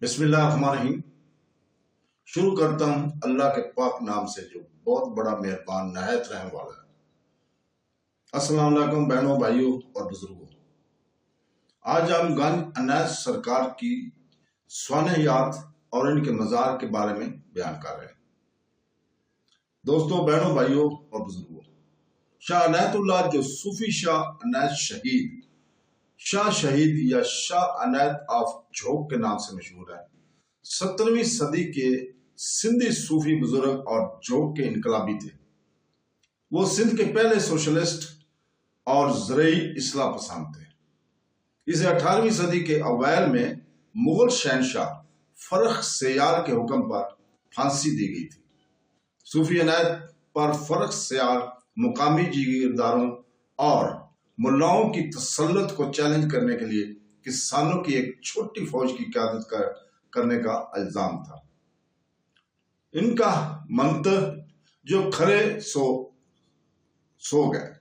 بسم اللہ الرحمن الرحیم۔ شروع کرتا ہوں اللہ کے پاک نام سے جو بہت بڑا مہربان نہایت رحم والا ہے۔ السلام علیکم بہنوں، بھائیوں اور بزرگوں۔ آج ہم گنج عنایت سرکار کی سوانحیات اور ان کے مزار کے بارے میں بیان کر رہے ہیں۔ دوستوں، بہنوں، بھائیوں اور بزرگوں، شاہ عنایت اللہ جو صوفی شاہ عنایت شاہ شہید یا شاہ عنایت آف جھوک کے نام سے مشہور ہے، 17ویں صدی کے سندھی صوفی بزرگ اور جھوک کے انقلابی تھے۔ وہ سندھ کے پہلے سوشلسٹ اور زرعی اصلاح پسند تھے۔ اسے 18ویں صدی کے اوائل میں مغل شہنشاہ فرخ سیال کے حکم پر پھانسی دی گئی تھی۔ صوفی عنایت پر فرخ سیال مقامی جگیرداروں اور ملاؤں کی تسلط کو چیلنج کرنے کے لیے کسانوں کی ایک چھوٹی فوج کی قیادت کرنے کا الزام تھا۔ ان کا منتر جو کھرے سو گئے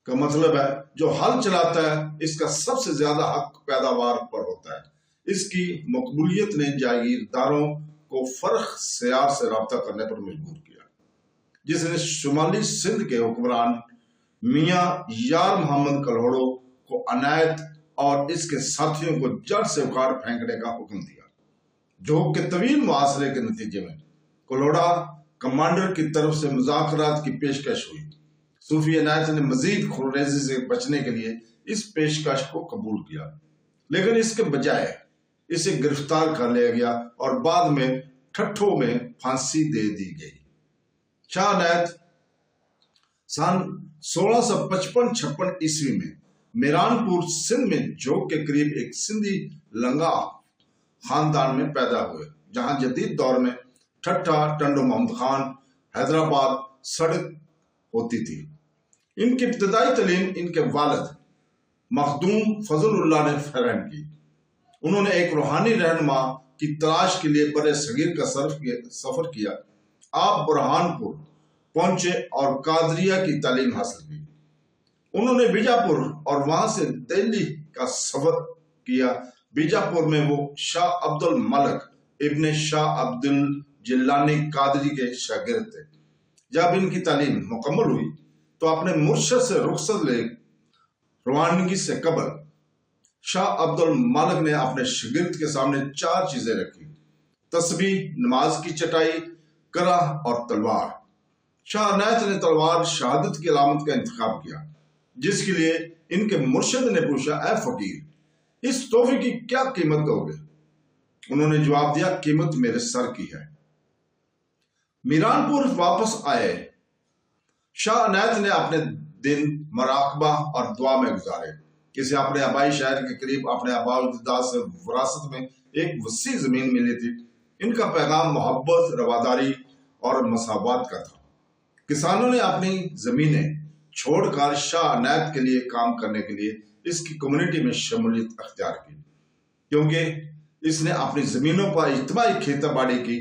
کا مطلب ہے جو ہل چلاتا ہے اس کا سب سے زیادہ حق پیداوار پر ہوتا ہے۔ اس کی مقبولیت نے جاگیرداروں کو فرخ سیال سے رابطہ کرنے پر مجبور کیا، جس نے شمالی سندھ کے حکمران میاں یار محمد کلہوڑو کو عنایت اور اس کے ساتھیوں کو جڑ سے اکھاڑ پھینکنے کا حکم دیا۔ جھوک کے طویل محاصرے کے نتیجے میں کلہوڑا کمانڈر کی طرف سے مذاکرات کی پیشکش ہوئی۔ صوفی عنایت نے مزید خونریزی سے بچنے کے لیے اس پیشکش کو قبول کیا، لیکن اس کے بجائے اسے گرفتار کر لیا گیا اور بعد میں ٹھٹھو میں پھانسی دے دی گئی۔ شاہ عنایت سن 1655-56 عیسوی میں میران پور سندھ میں جھوک کے قریب ایک سندھی لنگا خاندان میں پیدا ہوئے، جہاں جدید دور میں ٹھٹھا ٹنڈو محمد خان حیدرآباد سڑک ہوتی تھی۔ ان کی ابتدائی تعلیم ان کے والد مخدوم فضل اللہ نے فراہم کی۔ انہوں نے ایک روحانی رہنما کی تلاش کے لیے برِ صغیر کا سفر کیا۔ آپ برہان پور پہنچے اور قادریہ کی تعلیم حاصل کی۔ انہوں نے بیجاپور اور وہاں سے دہلی کا سفر کیا۔ بیجاپور میں وہ شاہ عبد الملک ابن شاہ عبد الجیلانی قادری کے شاگرد تھے۔ جب ان کی تعلیم مکمل ہوئی تو اپنے مرشد سے رخصت لے روانگی سے قبل شاہ عبد الملک نے اپنے شاگرد کے سامنے 4 چیزیں رکھی: تسبیح، نماز کی چٹائی، کرہ اور تلوار۔ شاہ عنایت نے تلوار شہادت کی علامت کا انتخاب کیا، جس کے لیے ان کے مرشد نے پوچھا، اے فقیر، اس تحفے کی کیا قیمت دو گے؟ انہوں نے جواب دیا، قیمت میرے سر کی ہے۔ میران پور واپس آئے شاہ عنایت نے اپنے دن مراقبہ اور دعا میں گزارے۔ اسے اپنے آبائی شہر کے قریب اپنے آباء و اجداد سے وراثت میں ایک وسیع زمین ملی تھی۔ ان کا پیغام محبت، رواداری اور مساوات کا تھا۔ کسانوں نے اپنی زمینیں چھوڑ کر شاہ عنایت کے لیے کام کرنے کے لیے اس کی کمیونٹی میں شمولیت اختیار کی، کیونکہ اس نے اپنی زمینوں پر اجتماعی کھیتی باڑی کی۔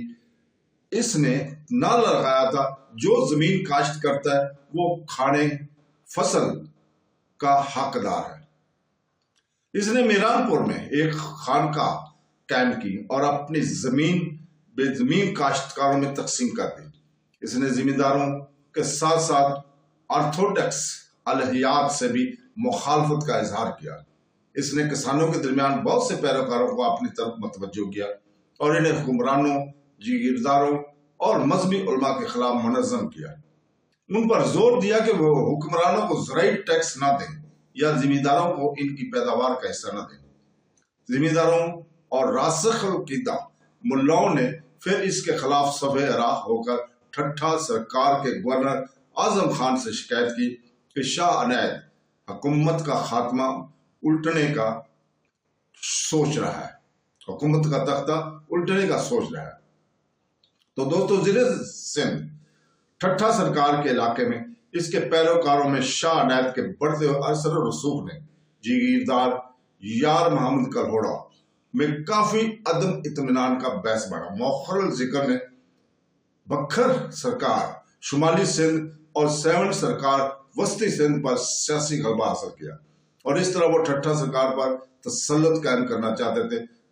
اس نے نعرہ لگایا تھا، جو زمین کاشت کرتا ہے وہ کھانے فصل کا حقدار ہے۔ اس نے میران پور میں ایک خانقاہ قائم کی اور اپنی زمین بے زمین کاشتکاروں میں تقسیم کر دی۔ اس نے زمینداروں کے ساتھ ساتھ آرتھوڈکس الہیات سے بھی مخالفت کا اظہار کیا۔ اس نے کسانوں کے درمیان بہت سے پیروکاروں کو اپنی طرف متوجہ کیا اور انہیں حکمرانوں، جگیرداروں اور مذہبی علماء کے خلاف منظم کیا۔ ان پر زور دیا کہ وہ حکمرانوں کو زرعی ٹیکس نہ دیں یا زمینداروں کو ان کی پیداوار کا حصہ نہ دیں۔ زمینداروں اور راسخ العقیدہ ملاؤں نے پھر اس کے خلاف صف راہ ہو کر ٹھٹھا سرکار کے گورنر اعظم خان سے شکایت کی کہ شاہ عنایت حکومت کا خاتمہ الٹنے کا سوچ رہا ہے، حکومت کا تختہ الٹنے کا سوچ رہا ہے۔ تو دوستو، ضلع سندھ ٹھٹھا سرکار کے علاقے میں اس کے پیروکاروں میں شاہ عنایت کے بڑھتے ہوئے اثر و رسوخ نے جگیردار یار محمد کلہوڑا میں کافی عدم اطمینان کا باعث بنا۔ مؤخر الذکر نے بکھر سرکار شمالی سندھ اور سیون سرکار وسطی سندھ پر سیاسی غلبہ حاصل کیا، اور اس طرح وہ ٹھٹھا سرکار پر تسلط قائم کرنا چاہتے تھے۔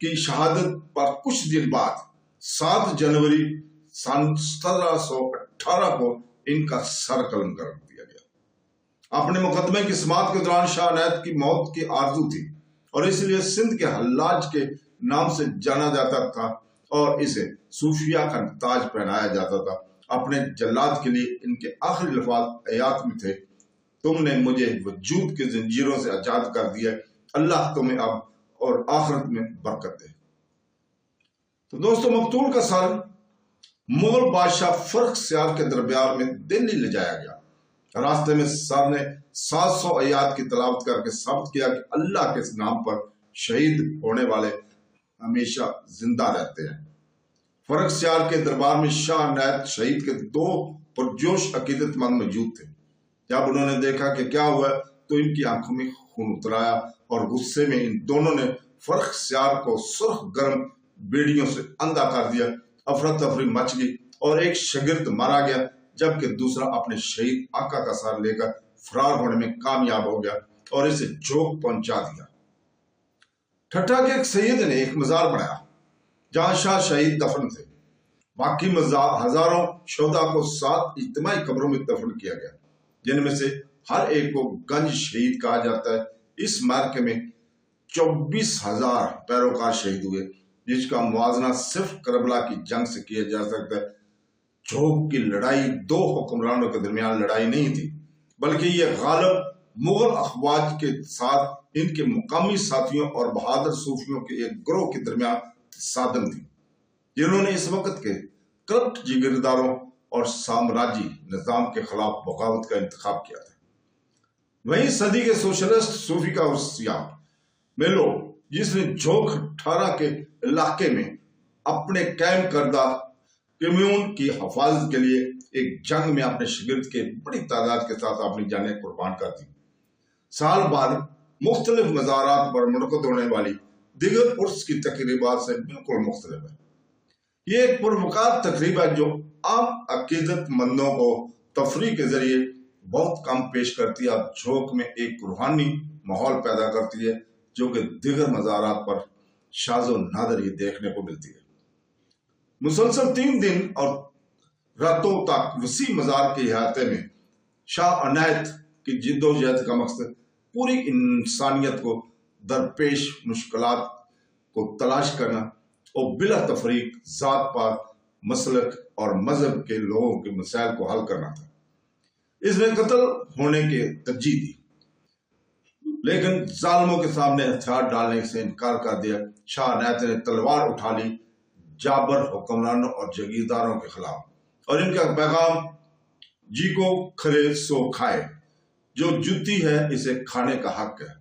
کی شہادت پر کچھ دن بعد 7 جنوری سن 1718 کو ان کا سر قلم کر دیا گیا۔ اپنے مقدمے کی سماعت کے دوران شاہ عنایت کی موت کی آرزو تھی اور اس لیے سندھ کے حلاج کے نام سے جانا جاتا تھا اور اسے صوفیہ کا تاج پہنایا جاتا تھا۔ اپنے جلاد کے لیے ان کے آخری الفاظ حیات میں تھے: تم نے مجھے وجود کے زنجیروں سے آزاد کر دیا، اللہ تمہیں اب اور آخرت میں برکت دے۔ تو دوستو، مقتول کا سر مغل بادشاہ فرخ کے دربار میں دلی لے جایا گیا۔ راستے میں سر نے 700 آیات کی تلاوت کر کے ثابت کیا کہ اللہ کے نام پر شہید ہونے والے ہمیشہ زندہ رہتے ہیں۔ فرخ کے دربار میں شاہ عنایت شہید کے 2 پرجوش عقیدت مند موجود تھے۔ جب انہوں نے دیکھا کہ کیا ہوا تو ان کی آنکھوں میں خون اتر آیا اور غصے میں ان دونوں نے فرخ کو سرخ گرم بیڑیوں سے اندھا کر دیا۔ افراتفری مچ گئی اور ایک شاگرد مارا گیا، جبکہ دوسرا اپنے شہید آقا کا سر لے کر فرار ہونے میں کامیاب ہو گیا اور اسے جھوک پہنچا دیا۔ ٹھٹھا کے ایک سید نے ایک مزار بنایا جہاں شاہ شہید دفن تھے۔ باقی ہزاروں شہداء کو 7 اجتماعی قبروں میں دفن کیا گیا، جن میں سے ہر ایک کو گنج شہید کہا جاتا ہے۔ اس معرکے میں 24,000 پیروکار شہید ہوئے، جس کا موازنہ صرف کربلا کی جنگ سے کیا جا سکتا ہے۔ جھوک کی لڑائی 2 حکمرانوں کے درمیان لڑائی نہیں تھی، بلکہ یہ غالب مغل افواج کے ساتھ ان کے مقامی ساتھیوں اور بہادر صوفیوں کے ایک گروہ کے درمیان تصادم تھی، جنہوں نے اس وقت کے کرپٹ جگیرداروں اور سامراجی نظام کے خلاف بغاوت کا انتخاب کیا تھا۔ وہیں صدی کے سوشلسٹ صوفی کا سیاح میلو، جس نے جھوک 18 کے علاقے میں اپنے قائم کردہ کمیون کی حفاظت کے لیے ایک جنگ میں اپنے شاگرد کے بڑی تعداد کے ساتھ اپنی جانیں قربان کر دی۔ سال بعد مختلف مزارات پر منعقد ہونے والی دیگر عرس کی تقریبات سے بالکل مختلف ہے۔ یہ ایک پروقار تقریب ہے جو عام عقیدت مندوں کو تفریح کے ذریعے بہت کم پیش کرتی ہے اور جھوک میں ایک روحانی ماحول پیدا کرتی ہے جو کہ دیگر مزارات پر شاذ و نادر ہی دیکھنے کو ملتی ہے۔ مسلسل 3 دن اور راتوں تک وسیع مزار کے احاطے میں شاہ عنایت کی جد و جہد کا مقصد پوری انسانیت کو درپیش مشکلات کو تلاش کرنا اور بلا تفریق ذات پات، مسلک اور مذہب کے لوگوں کے مسائل کو حل کرنا تھا۔ اس نے قتل ہونے کی ترجیح دی، لیکن ظالموں کے سامنے ہتھیار ڈالنے سے انکار کر دیا۔ شاہ عنایت نے تلوار اٹھا لی جابر حکمرانوں اور جگیرداروں کے خلاف، اور ان کا پیغام جی کو کھرے سو کھائے، جو جتی ہے اسے کھانے کا حق ہے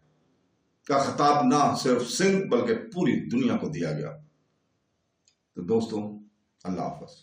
کا خطاب نہ صرف سندھ بلکہ پوری دنیا کو دیا گیا۔ تو دوستوں، اللہ حافظ۔